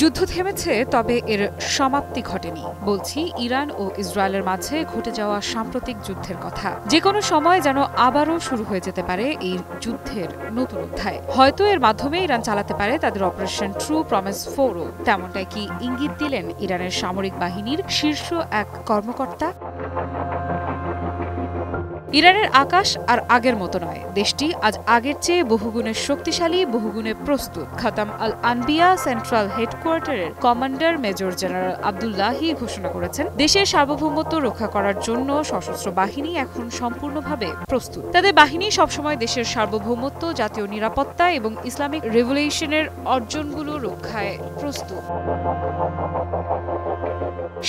যুদ্ধ থেমেছে, তবে এর সমাপ্তি ঘটেনি। বলছি ইরান ও ইসরায়েলের মাঝে ঘটে যাওয়া সাম্প্রতিক যুদ্ধের কথা। যে কোনো সময় যেন আবারও শুরু হয়ে যেতে পারে এই যুদ্ধের নতুন অধ্যায়। হয়তো এর মাধ্যমে ইরান চালাতে পারে তাদের অপারেশন ট্রু প্রমিস 4ও। তেমনটাই কি ইঙ্গিত দিলেন ইরানের সামরিক বাহিনীর শীর্ষ এক কর্মকর্তা? ইরানের আকাশ আর আগের মতো নয়। দেশটি আজ আগের চেয়ে বহুগুণে শক্তিশালী, বহুগুণে প্রস্তুত। খাতাম আল আনবিয়া central হেডকোয়ার্টারের commander major general Abdullahi ঘোষণা করেছেন, দেশের সার্বভৌমত্ব রক্ষা করার জন্য সশস্ত্র বাহিনী এখন সম্পূর্ণভাবে প্রস্তুত। তাদের বাহিনী সবসময় দেশের সার্বভৌমত্ব, জাতীয় নিরাপত্তা এবং ইসলামিক রেভলিউশনের অর্জনগুলো রক্ষায় প্রস্তুত।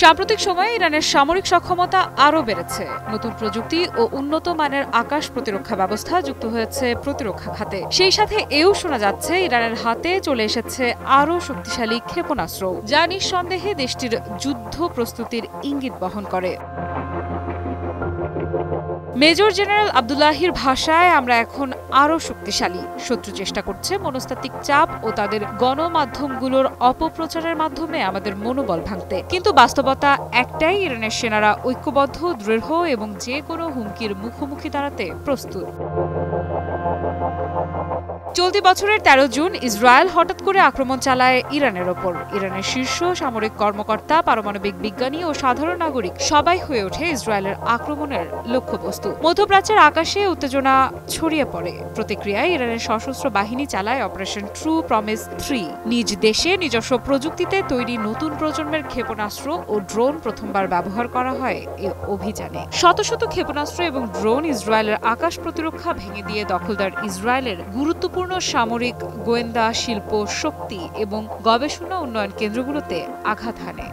সাম্প্রতিক সময়ে ইরানের সামরিক সক্ষমতা আরও বেড়েছে। নতুন প্রযুক্তি ও উন্নত মানের আকাশ প্রতিরক্ষা ব্যবস্থা যুক্ত হয়েছে প্রতিরক্ষা খাতে। সেই সাথে এও শোনা যাচ্ছে ইরানের হাতে চলে এসেছে আরও শক্তিশালী ক্ষেপণাস্ত্র, যা নিঃসন্দেহে দেশটির যুদ্ধ প্রস্তুতির ইঙ্গিত বহন করে। মেজর জেনারেল আবদুল্লাহির ভাষায়, আমরা এখন আরও শক্তিশালী। শত্রু চেষ্টা করছে মনস্তাত্ত্বিক চাপ ও তাদের গণমাধ্যমগুলোর অপপ্রচারের মাধ্যমে আমাদের মনোবল ভাঙতে। কিন্তু বাস্তবতা একটাই, ইরানের সেনারা ঐক্যবদ্ধ, দৃঢ় এবং যে কোনো হুমকির মুখোমুখি দাঁড়াতে প্রস্তুত। চলতি বছরের 13 জুন ইসরায়েল হঠাৎ করে আক্রমণ চালায় ইরানের ওপর। ইরানের শীর্ষ সামরিক কর্মকর্তা, পারমাণবিক বিজ্ঞানী ও সাধারণ নাগরিক সবাই হয়ে ওঠে ইসরায়েলের আক্রমণের লক্ষ্যবস্তু। মধ্যপ্রাচ্যের আকাশে উত্তেজনা ছড়িয়ে পড়ে। প্রতিক্রিয়ায় ইরানের সশস্ত্র বাহিনী চালায় অপারেশন ট্রু প্রমিস 3। নিজ দেশে নিজস্ব প্রযুক্তিতে তৈরি নতুন প্রজন্মের ক্ষেপণাস্ত্র ও ড্রোন প্রথমবার ব্যবহার করা হয় এ অভিযানে। শত শত ক্ষেপণাস্ত্র এবং ড্রোন ইসরায়েলের আকাশ প্রতিরক্ষা ভেঙে দিয়ে দখলদার ইসরায়েলের গুরুত্বপূর্ণ সামরিক, গোয়েন্দা, শিল্প, শক্তি এবং গবেষণা উন্নয়ন কেন্দ্রগুলোতে আঘাত হানে।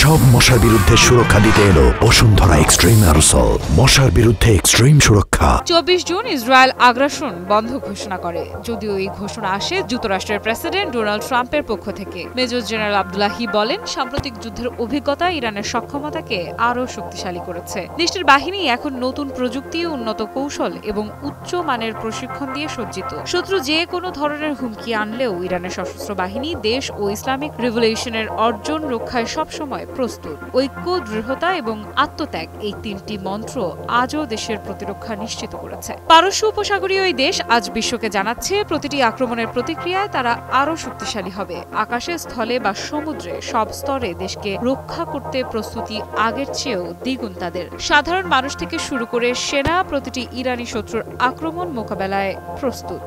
সব মশার বিরুদ্ধে সুরক্ষা দিতে এলো বসুন্ধরা এক্সট্রিম অ্যারোসল। মশার বিরুদ্ধে এক্সট্রিম সুরক্ষা। 24 জুন ইসরায়েল আগ্রাসন বন্ধ ঘোষণা করে। যদিও এই ঘোষণা আসে যুক্তরাষ্ট্রের প্রেসিডেন্ট ডোনাল্ড ট্রাম্পের পক্ষ থেকে। মেজর জেনারেল আবদুল্লাহি বলেন, সাম্প্রতিক যুদ্ধের অভিজ্ঞতা ইরানের সক্ষমতাকে আরও শক্তিশালী করেছে। দেশটির বাহিনী এখন নতুন প্রযুক্তি, উন্নত কৌশল এবং উচ্চ মানের প্রশিক্ষণ দিয়ে সজ্জিত। শত্রু যে কোনো ধরনের হুমকি আনলেও ইরানের সশস্ত্র বাহিনী দেশ ও ইসলামিক রেভলিউশনের অর্জন রক্ষায় সবসময় প্রস্তুত। ঐক্য, দৃঢ়তা এবং আত্মত্যাগ, এই তিনটি মন্ত্র আজও দেশের প্রতিরক্ষা নিশ্চিত করেছে। পারস্য উপসাগরীয় এই দেশ আজ বিশ্বকে জানাচ্ছে, প্রতিটি আক্রমণের প্রতিক্রিয়ায় তারা আরও শক্তিশালী হবে। আকাশে, স্থলে বা সমুদ্রে সব স্তরে দেশকে রক্ষা করতে প্রস্তুতি আগের চেয়েও দ্বিগুণ তাদের। সাধারণ মানুষ থেকে শুরু করে সেনা প্রতিটি ইরানি শত্রুর আক্রমণ মোকাবেলায় প্রস্তুত।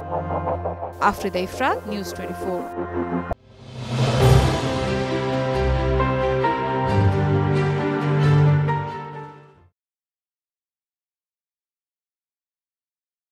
আফরিদা ইফরা, নিউজ 24।